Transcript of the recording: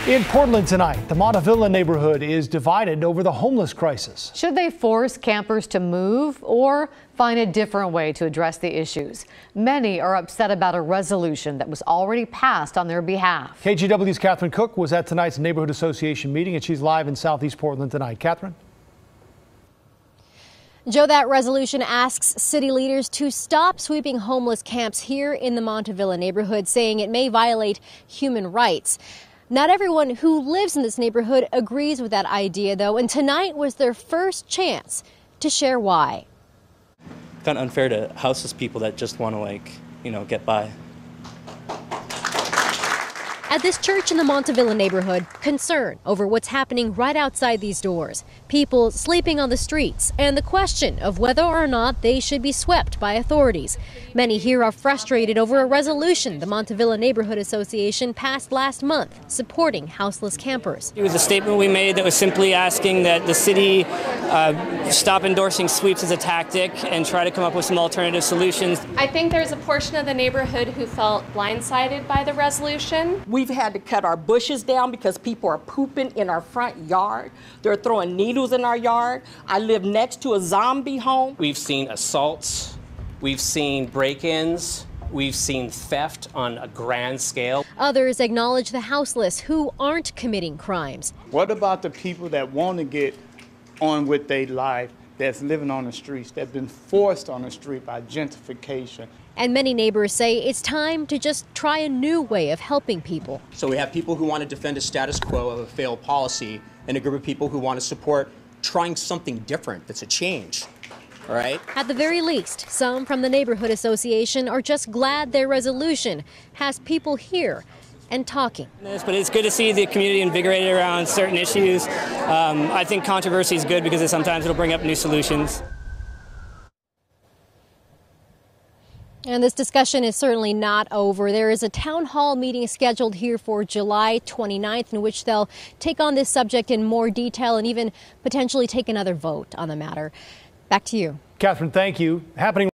In Portland tonight, the Montavilla neighborhood is divided over the homeless crisis. Should they force campers to move or find a different way to address the issues? Many are upset about a resolution that was already passed on their behalf. KGW's Catherine Cook was at tonight's neighborhood association meeting, and she's live in Southeast Portland tonight. Catherine? Joe, that resolution asks city leaders to stop sweeping homeless camps here in the Montavilla neighborhood, saying it may violate human rights. Not everyone who lives in this neighborhood agrees with that idea, though, and tonight was their first chance to share why. Kind of unfair to houseless people that just want to, get by. At this church in the Montavilla neighborhood, concern over what's happening right outside these doors. People sleeping on the streets, and the question of whether or not they should be swept by authorities. Many here are frustrated over a resolution the Montavilla Neighborhood Association passed last month, supporting houseless campers. It was a statement we made that was simply asking that the city stop endorsing sweeps as a tactic and try to come up with some alternative solutions. I think there's a portion of the neighborhood who felt blindsided by the resolution. We've had to cut our bushes down because people are pooping in our front yard. They're throwing needles in our yard. I live next to a zombie home. We've seen assaults, we've seen break-ins, we've seen theft on a grand scale. Others acknowledge the houseless who aren't committing crimes. What about the people that want to get on with their life, that's living on the streets, that have been forced on the street by gentrification? And many neighbors say it's time to just try a new way of helping people. So we have people who want to defend a status quo of a failed policy, and a group of people who want to support trying something different that's a change. All right? At the very least, some from the Neighborhood Association are just glad their resolution has people here and talking. But it's good to see the community invigorated around certain issues. I think controversy is good because sometimes it'll bring up new solutions. And this discussion is certainly not over. There is a town hall meeting scheduled here for July 29th in which they'll take on this subject in more detail and even potentially take another vote on the matter. Back to you. Catherine, thank you. Happening